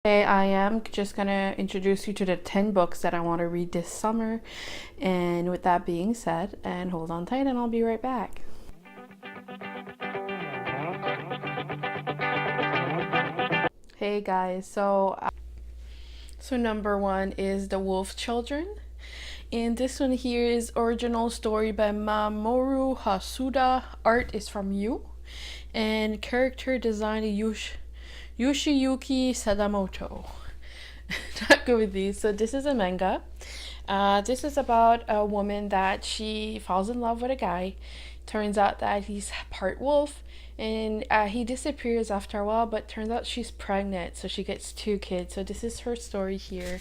Today I am just gonna introduce you to the 10 books that I want to read this summer. And with that being said, and hold on tight and I'll be right back. Hey guys, so number one is The Wolf Children. And this one here is original story by Mamoru Hosoda. Art is from You. And character design Yoshiyuki Sadamoto. Not good with these. So this is a manga. This is about a woman that she falls in love with a guy. Turns out that he's part wolf, and he disappears after a while, but turns out she's pregnant, so she gets 2 kids. So this is her story here.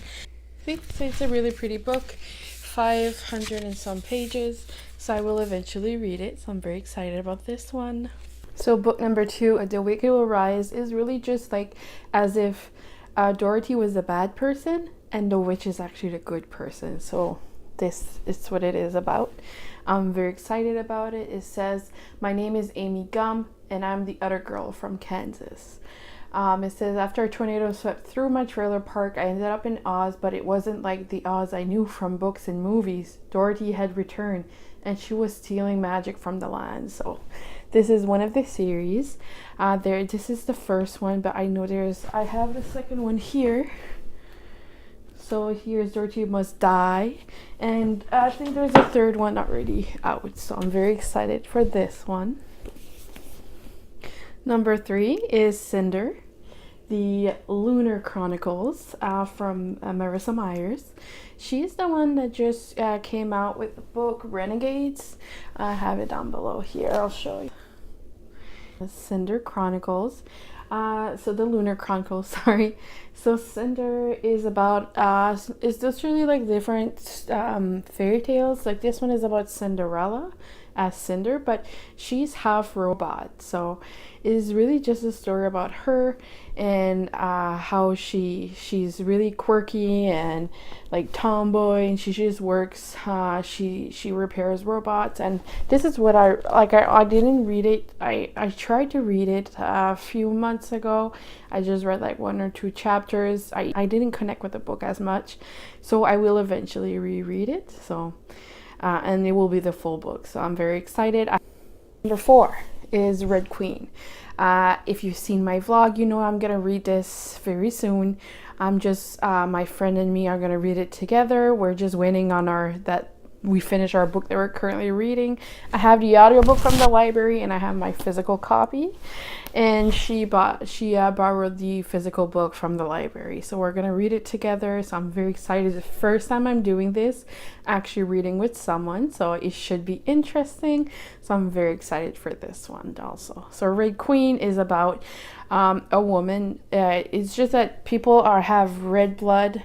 So it's a really pretty book, 500 and some pages, so I will eventually read it. So I'm very excited about this one. So book number 2, The Wicked Will Rise, is really just like as if Dorothy was a bad person and the witch is actually the good person. So this is what it is about. I'm very excited about it. It says, "My name is Amy Gum and I'm the other girl from Kansas." It says, "After a tornado swept through my trailer park, I ended up in Oz, but it wasn't like the Oz I knew from books and movies. Dorothy had returned and she was stealing magic from the land." So this is one of the series. This is the first one, but I know I have the second one here. So here's Dorothy Must Die, and I think there's a third one already out, so I'm very excited for this one. Number 3 is Cinder, the Lunar Chronicles from Marissa Myers. She's the one that just came out with the book Renegades. I have it down below here. I'll show you. The Cinder Chronicles. So the Lunar Chronicles, sorry. So Cinder is about, it's just really like different fairy tales. Like this one is about Cinderella as Cinder, but she's half robot. So it is really just a story about her and how she's really quirky and like tomboy, and she just works. She repairs robots, and this is what I didn't read it. I tried to read it a few months ago. I just read like 1 or 2 chapters. I didn't connect with the book as much, so I will eventually reread it. So and it will be the full book, so I'm very excited. Number 4 is Red Queen. If you've seen my vlog, you know I'm gonna read this very soon. I'm just my friend and me are gonna read it together. We're just waiting on that we finish our book that we're currently reading. I have the audiobook from the library and I have my physical copy, and she borrowed the physical book from the library, so we're gonna read it together. So I'm very excited. The first time I'm doing this, actually reading with someone, so it should be interesting. So I'm very excited for this one also. So Red Queen is about a woman. It's just that people have red blood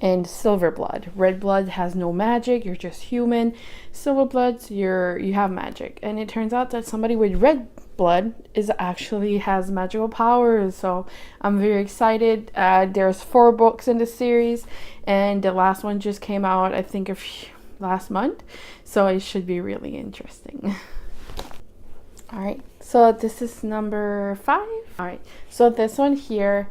and silver blood. Red blood has no magic, you're just human. Silver blood, you have magic. And it turns out that somebody with red blood has magical powers. So I'm very excited. There's 4 books in the series, and the last one just came out, I think, last month. So it should be really interesting. All right, so this is number 5. All right, so this one here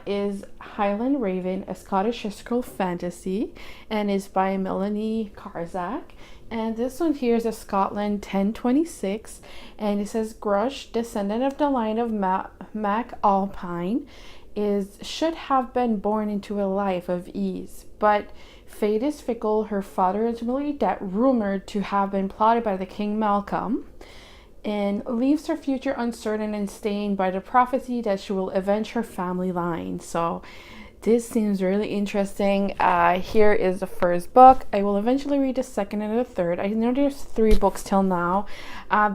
is Highland Raven, a Scottish historical fantasy, and is by Melanie Karzak. And this one here is a Scotland 1026, and it says Grush, descendant of the line of Mac Alpine, should have been born into a life of ease, but fate is fickle. Her father ultimately rumored to have been plotted by the King Malcolm, and leaves her future uncertain and stained by the prophecy that she will avenge her family line. So this seems really interesting. Here is the first book. I will eventually read the second and the third. I know there's 3 books till now.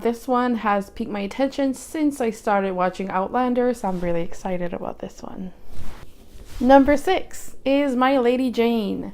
This one has piqued my attention since I started watching Outlander, so I'm really excited about this one. Number 6 is My Lady Jane,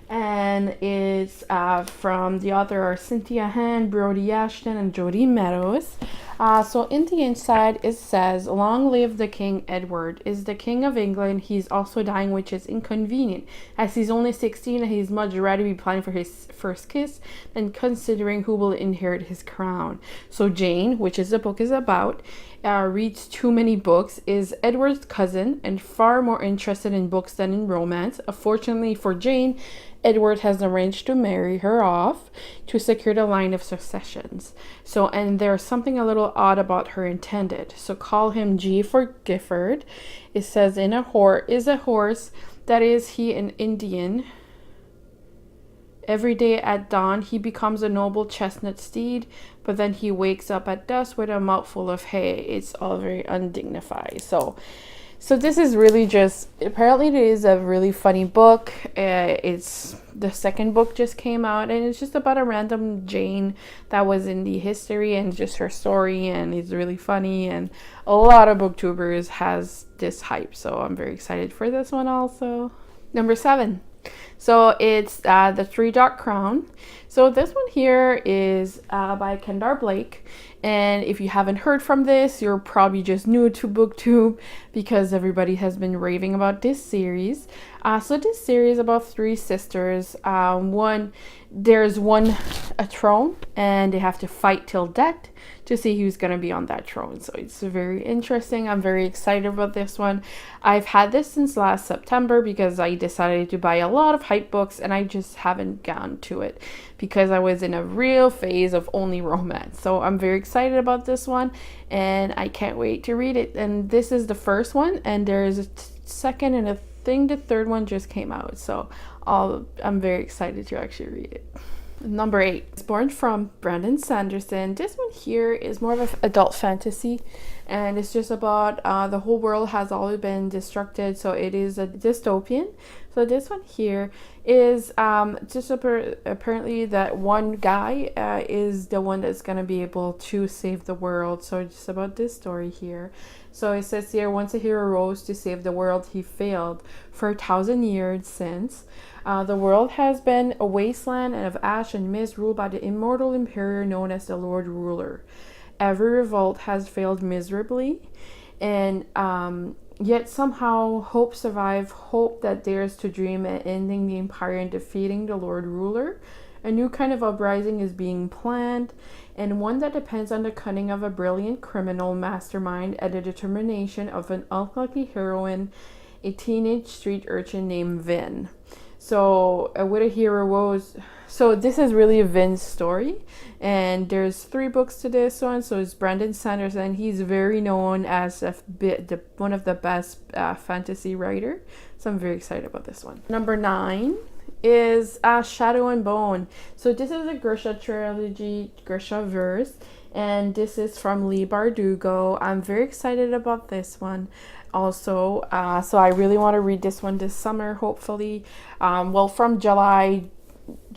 and it's from the author are Cynthia Hand, Brody Ashton, and Jody Meadows. So in the inside it says, "Long live the King Edward is the King of England. He's also dying, which is inconvenient, as he's only 16 and he's much rather be planning for his first kiss than considering who will inherit his crown." So Jane, which is the book is about, reads too many books, is Edward's cousin and far more interested in books than in romance. Unfortunately for Jane, Edward has arranged to marry her off to secure the line of successions. So, and there's something a little odd about her intended. So call him G for Gifford. It says in a horse, that is he an Indian. Every day at dawn, he becomes a noble chestnut steed, but then he wakes up at dusk with a mouthful of hay. It's all very undignified. So this is really just, apparently it is a really funny book. It's the second book just came out, and it's just about a random Jane that was in the history and just her story, and it's really funny, and a lot of booktubers has this hype. So I'm very excited for this one also. Number 7. So it's The Three Dot Crown. So this one here is by Kendar Blake. And if you haven't heard from this, you're probably just new to BookTube because everybody has been raving about this series. So this series about 3 sisters. There's a throne, and they have to fight till death to see who's going to be on that throne. So it's very interesting. I'm very excited about this one. I've had this since last September because I decided to buy a lot of hype books, and I just haven't gone to it because I was in a real phase of only romance. So I'm very excited about this one, and I can't wait to read it. And this is the first one, and there is a second, and I think the third one just came out. So I'm very excited to actually read it. Number 8. It's Born from Brandon Sanderson. This one here is more of an adult fantasy, and it's just about the whole world has always been destructed, so it is a dystopian. So this one here is just apparently that one guy is the one that's going to be able to save the world. So it's just about this story here. So it says here, once a hero rose to save the world, he failed. For 1,000 years since, the world has been a wasteland and of ash and mist, ruled by the immortal emperor known as the Lord Ruler. Every revolt has failed miserably, and yet somehow hope survives, hope that dares to dream at ending the empire and defeating the Lord Ruler. A new kind of uprising is being planned, and one that depends on the cunning of a brilliant criminal mastermind and the determination of an unlucky heroine, a teenage street urchin named Vin. So what a hero was. So this is really Vin's story, and there's 3 books to this one. So it's Brandon Sanderson. He's very known as one of the best fantasy writer. So I'm very excited about this one. Number 9 is Shadow and Bone. So this is a Grisha trilogy, Grisha verse, and this is from Lee Bardugo. I'm very excited about this one also. So I really want to read this one this summer, hopefully. From July,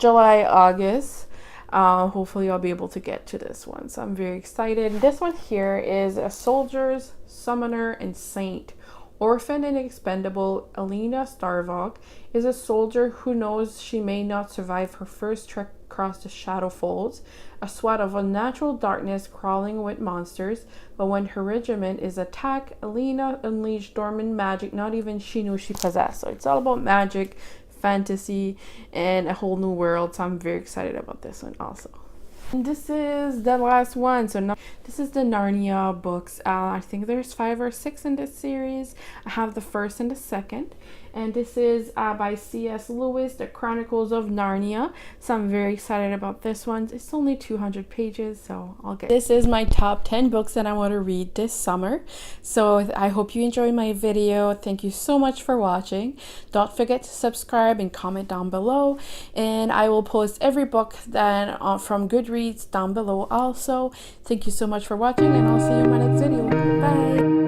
August. Hopefully I'll be able to get to this one. So I'm very excited. This one here is a soldier's summoner and saint. Orphaned and expendable, Alina Starvok is a soldier who knows she may not survive her first trek across the shadow folds, a swath of unnatural darkness crawling with monsters. But when her regiment is attacked, Alina unleashed dormant magic not even she knew she possessed. So it's all about magic, fantasy, and a whole new world. So I'm very excited about this one also. And this is the last one. So now this is the Narnia books. I think there's 5 or 6 in this series. I have the first and the second, and this is by C.S. Lewis, The Chronicles of Narnia. So I'm very excited about this one. It's only 200 pages, so I'll get this is my top 10 books that I want to read this summer. So I hope you enjoyed my video. Thank you so much for watching. Don't forget to subscribe and comment down below, and I will post every book that from Goodreads down below also. Thank you so much for watching, and I'll see you in my next video. Bye.